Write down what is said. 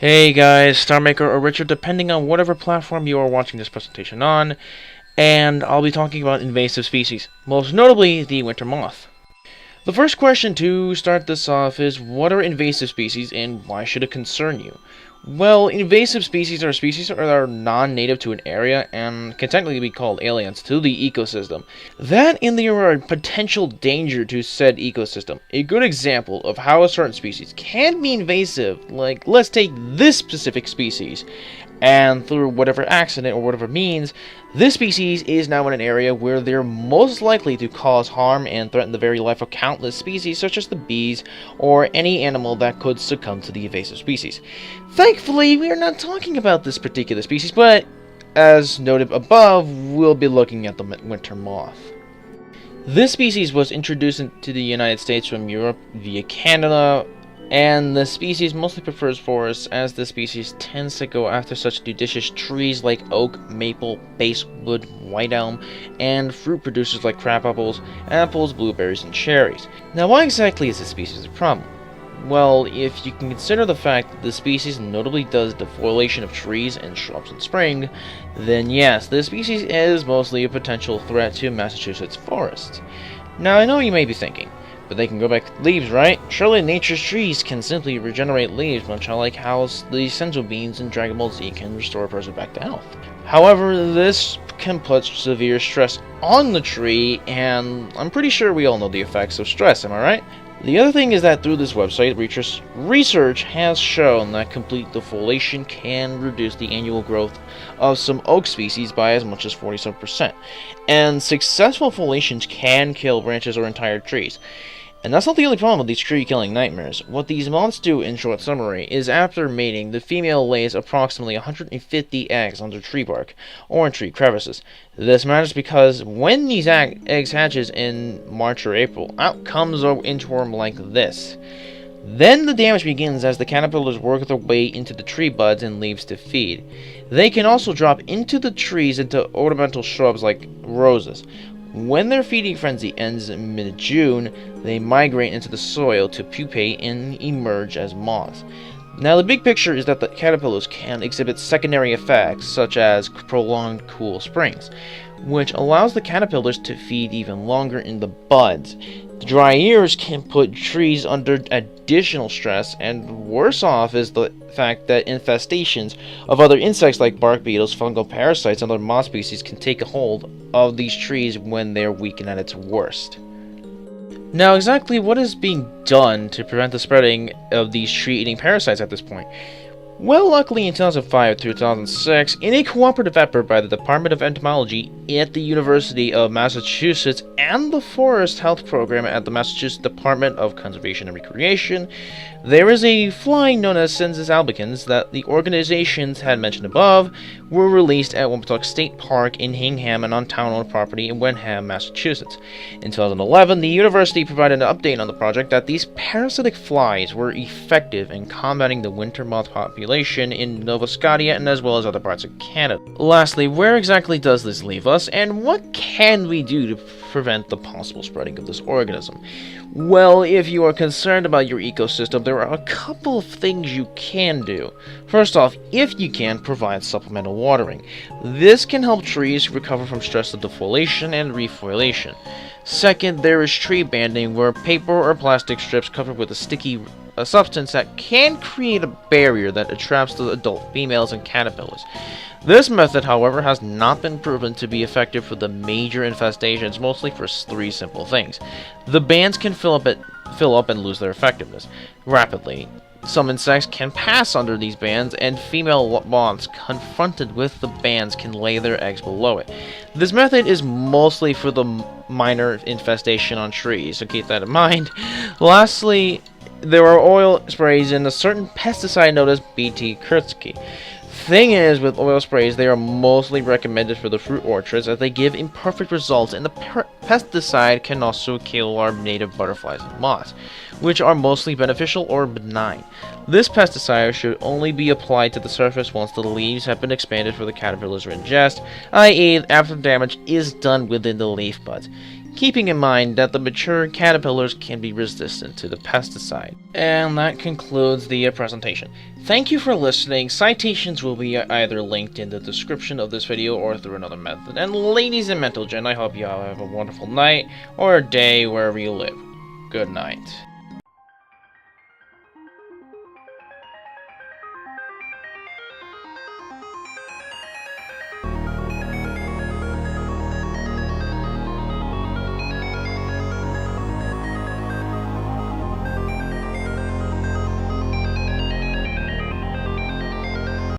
Hey guys, Starmaker or Richard, depending on whatever platform you are watching this presentation on, and I'll be talking about invasive species, most notably the winter moth. The first question to start this off is, what are invasive species and why should it concern you? Well, invasive species are species that are non-native to an area and can technically be called aliens to the ecosystem. That and they are a potential danger to said ecosystem. A good example of how a certain species can be invasive, like let's take this specific species, and through whatever accident or whatever means, this species is now in an area where they're most likely to cause harm and threaten the very life of countless species such as the bees or any animal that could succumb to the invasive species. Thankfully, we are not talking about this particular species, but as noted above, we'll be looking at the winter moth. This species was introduced into the United States from Europe via Canada, and the species mostly prefers forests, as the species tends to go after such deciduous trees like oak, maple, basswood, white elm, and fruit producers like crabapples, apples, blueberries, and cherries. Now, why exactly is this species a problem? Well, if you can consider the fact that the species notably does defoliation of trees and shrubs in spring, then yes, this species is mostly a potential threat to Massachusetts forests. Now, I know you may be thinking, but they can go back to leaves, right? Surely nature's trees can simply regenerate leaves, much like how the essential beans in Dragon Ball Z can restore a person back to health. However, this can put severe stress on the tree, and I'm pretty sure we all know the effects of stress, am I right? The other thing is that through this website, research has shown that complete defoliation can reduce the annual growth of some oak species by as much as 47%, and successful foliations can kill branches or entire trees. And that's not the only problem with these tree-killing nightmares. What these moths do, in short summary, is after mating, the female lays approximately 150 eggs under tree bark, or in tree crevices. This matters because when these eggs hatches in March or April, out comes an inchworm like this. Then the damage begins as the caterpillars work their way into the tree buds and leaves to feed. They can also drop into the trees into ornamental shrubs like roses. When their feeding frenzy ends in mid-June, they migrate into the soil to pupate and emerge as moths. Now, the big picture is that the caterpillars can exhibit secondary effects, such as prolonged cool springs, which allows the caterpillars to feed even longer in the buds. The dry years can put trees under additional stress, and worse off is the fact that infestations of other insects like bark beetles, fungal parasites, and other moth species can take a hold of these trees when they're weakened at its worst. Now, exactly what is being done to prevent the spreading of these tree-eating parasites at this point? Well, luckily in 2005 through 2006, in a cooperative effort by the Department of Entomology at the University of Massachusetts and the Forest Health Program at the Massachusetts Department of Conservation and Recreation, there is a fly known as Census albicans that the organizations had mentioned above were released at Wampatuck State Park in Hingham and on town-owned property in Wenham, Massachusetts. In 2011, the university provided an update on the project that these parasitic flies were effective in combating the winter moth population in Nova Scotia and as well as other parts of Canada. Lastly, where exactly does this leave us, and what can we do to prevent the possible spreading of this organism? Well, if you are concerned about your ecosystem, there are a couple of things you can do. First off, if you can, provide supplemental watering. This can help trees recover from stress of defoliation and refoliation. Second, there is tree banding, where paper or plastic strips covered with a sticky substance that can create a barrier that attracts the adult females and caterpillars. This method, however, has not been proven to be effective for the major infestations, mostly for three simple things. The bands can fill up and lose their effectiveness rapidly. Some insects can pass under these bands, and female moths confronted with the bands can lay their eggs below it. This method is mostly for the minor infestation on trees, so keep that in mind. Lastly, there are oil sprays and a certain pesticide known as Bt. Kurtzki. Thing is, with oil sprays, they are mostly recommended for the fruit orchards as they give imperfect results, and the pesticide can also kill our native butterflies and moths, which are mostly beneficial or benign. This pesticide should only be applied to the surface once the leaves have been expanded for the caterpillars to ingest, i.e. after damage is done within the leaf buds. keeping in mind that the mature caterpillars can be resistant to the pesticide. And that concludes the presentation. Thank you for listening. Citations will be either linked in the description of this video or through another method. And ladies and mental gen, I hope you all have a wonderful night or day wherever you live. Good night.